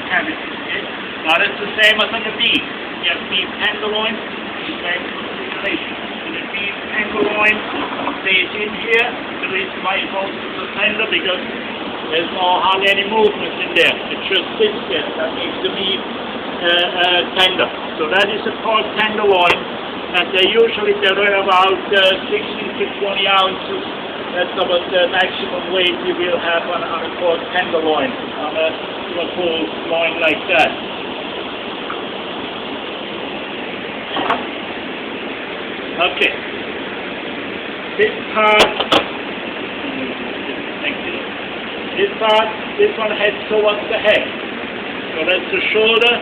cavities. Okay? Now that's the same as on the beef. You have beef tenderloin, the same configuration. So the beef tenderloin stays in here. The reason why it's also so tender because there's hardly any movement in there. It just sits there. That makes the meat tender. So that is a pork tenderloin, and they usually they're about 16 to 20 ounces. That's about the maximum weight you will have on a pork tenderloin, on a full loin like that. Okay. This one heads towards the head. So that's the shoulder.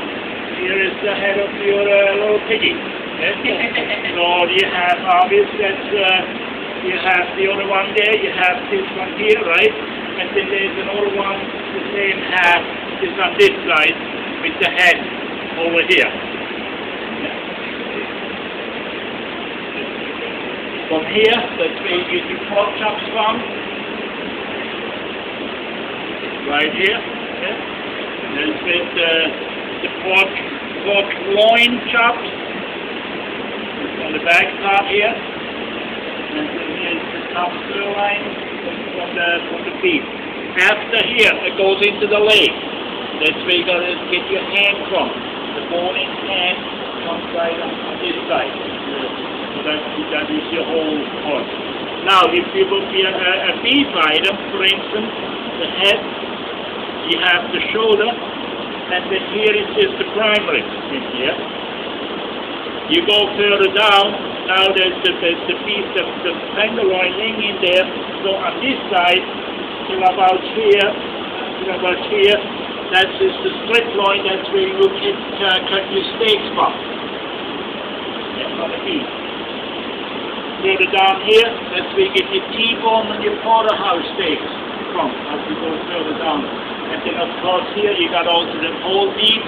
Here is the head of your little piggy. Yes? So you have obviously you have the other one there. You have this one here, right? And then there's another one. The same half is on this side with the head over here. From here, that's where you get your pork chops from. Right here. Yeah. There's with the pork loin chops. It's on the back part here. And then here's the top sirloin from the beef. After here, it goes into the leg. That's where you gotta get your hand from. The bone in hand comes right on this side. So that is your whole pork. Now, if it would be a beef item, for instance, the head, you have the shoulder, and then here is the prime rib in here. You go further down, now there's the piece of the tenderloin laying in there. So on this side, till about here, that is the split loin, that's where you cut your steaks from. That's on the beef. Further down here, that's where you get your T-bone and your porterhouse steaks from, as we go further down. And then of course here you got also the whole beef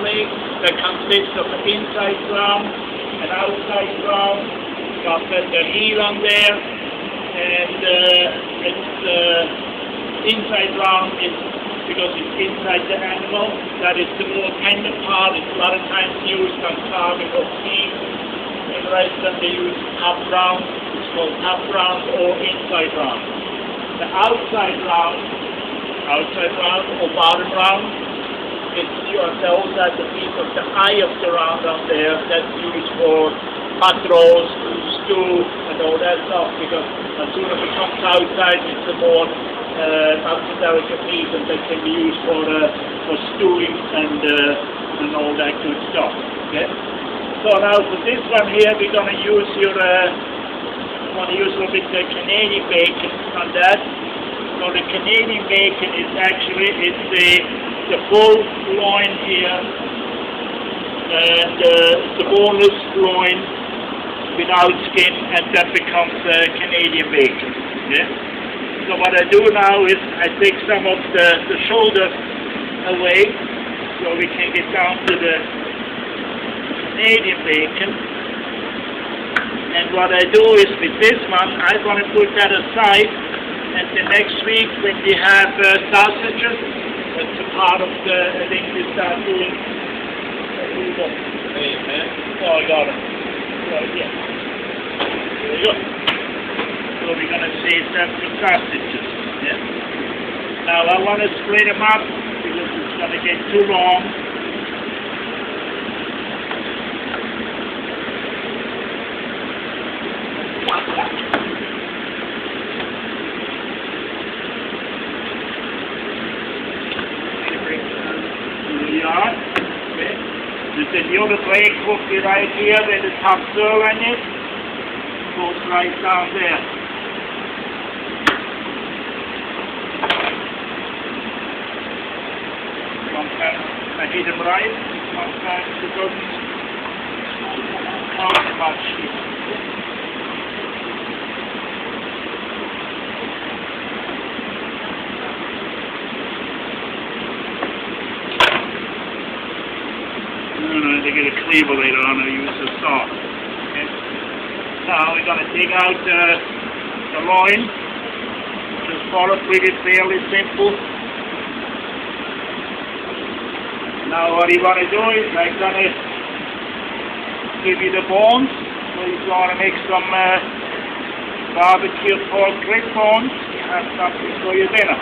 leg that consists of an inside round and outside round. You got the heel on there, and it's inside round is because it's inside the animal. That is the more tender part. It's a lot of times used on carving of beef. In restaurants they use top round. It's called top round or inside round. The outside round or bottom round, it's those are the piece of the eye of the round on there that's used for hot roast, stew, and all that stuff, because as soon as it comes outside, it's a more not so delicate meat, and that can be used for stewing and all that good stuff. Okay? So now for this one here, we're going to use a little bit of Canadian bacon on that. So the Canadian bacon is actually the full loin here, and the boneless loin without skin, and that becomes Canadian bacon. Yeah? So what I do now is I take some of the shoulder away, so we can get down to the Canadian bacon. And what I do is with this one, I'm going to put that aside. And the next week, when we have sausages, that's a part of the thing we start doing. Amen. Oh, I got it. So, yeah. There you go. So we're going to save them for sausages. Yeah. Now I want to split them up because it's going to get too long. Then the other leg will be right here where the top sirloin is. Goes right down there. Sometimes I hit them right, sometimes it doesn't count much. They get a cleaver later on, I use a saw. Okay. Now we're going to dig out the loin. Just follow pretty fairly simple. Now what you want to do is I'm going to give you the bones. So if you want to make some barbecue pork rib bones, you have something for your dinner.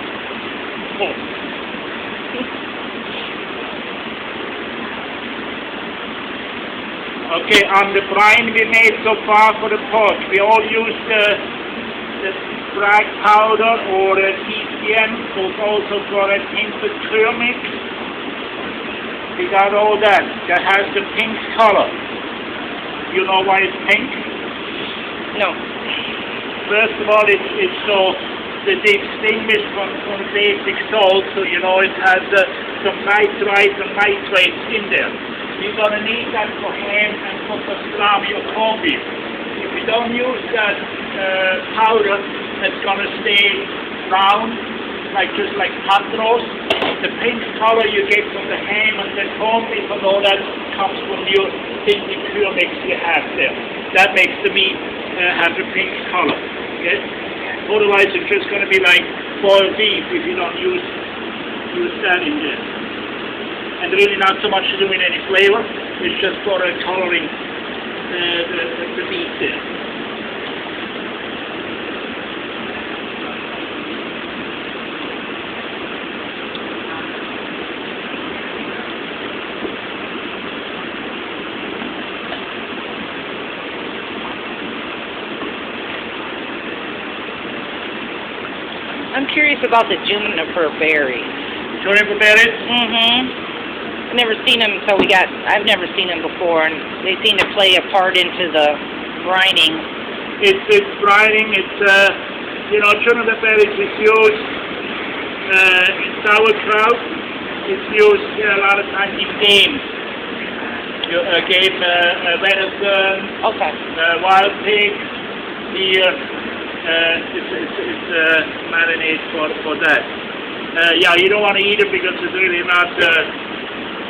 Okay, on the brine we made so far for the pork, we all use the brag powder or TCM, so it's also for a tinted clear mix. We got all that. That has the pink color. You know why it's pink? No. First of all, it's so the distinguished from basic salt, so you know it has some nitrites and nitrates in there. We're going to need that for ham and for pastrami or corned beef. If we don't use that powder, it's going to stay brown, just like pot roast. The pink color you get from the ham and the corned beef and all that comes from your tinted pure mix you have there. That makes the meat have the pink color. Okay? Otherwise, it's just going to be like boiled beef if you don't use that in there. And really not so much to do with any flavor, it's just for coloring the meat there. I'm curious about the juniper berries. Juniper berries? Mm-hmm. I've never seen them, I've never seen them before, and they seem to play a part into the brining. It's brining. It's juniper berries is used in sauerkraut. It's used a lot of times in games. Game venison, Okay. Wild pig, deer. It's marinade for that. Yeah, you don't want to eat it because it's really not.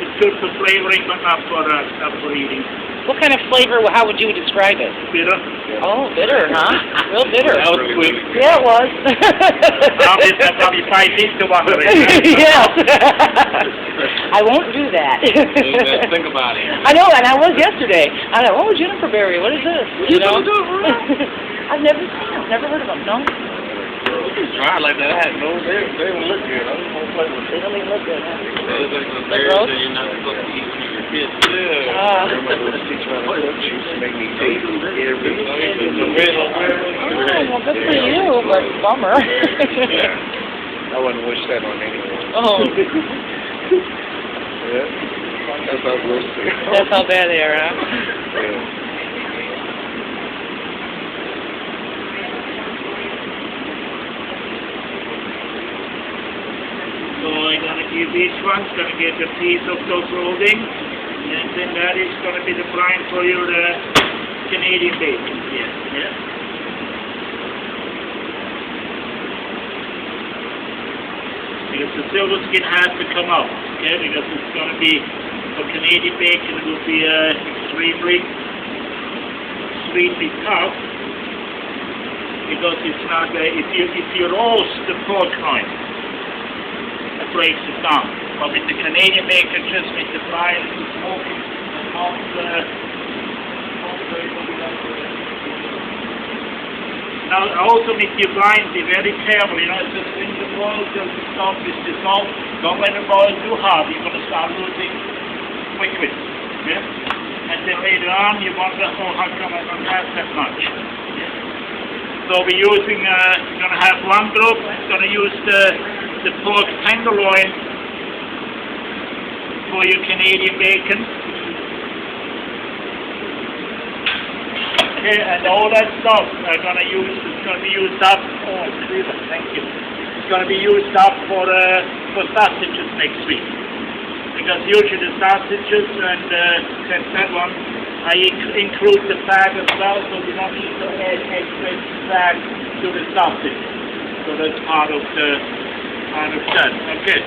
It's good for flavoring, but not for eating. What kind of flavor? How would you describe it? Bitter. Oh, bitter, huh? Real bitter. That was quick. Yeah, it was. That's probably 5 feet to water. Yes. I won't do that. Think about it. I know, and I was yesterday. I thought, oh, juniper berry, what is this? You know? I've never seen them. Never heard of them. No. Try like that. No, they don't look good. I don't want to play with They don't even look good. Huh? They're gross. You're not supposed to eat when you're kids. Yeah. Everybody was teaching me how to cook. She used to make me taste everything. Oh, well, good for you, but bummer. Yeah. I wouldn't wish that on anyone. Oh. Yeah. That's how gross they are. That's how bad they are, huh? Yeah. So I'm going to give each one's going to get a piece of those holding, and then that is going to be the brine for your Canadian bacon. Yeah. Because the silver skin has to come out, okay? Because it's going to be, for Canadian bacon, it will be extremely tough. Because it's not, if you roast the pork loin, breaks it down. But with the Canadian bacon, just with the fry and the smoking, now also with your brine, be very careful, it's just in the boil till the stuff is dissolved. Don't let it boil too hard, you're going to start losing liquid. Yeah? And then later on you wonder, how come I don't have that much? Yeah? So we're using, we're going to have one group, I'm going to use the pork tenderloin for your Canadian bacon. Okay, and all that stuff it's going to be used up. Oh, thank you. It's going to be used up for sausages next week. Because usually the sausages and that one, I include the fat as well, so you don't need to add extra fat to the sausage. So that's part of that. Okay.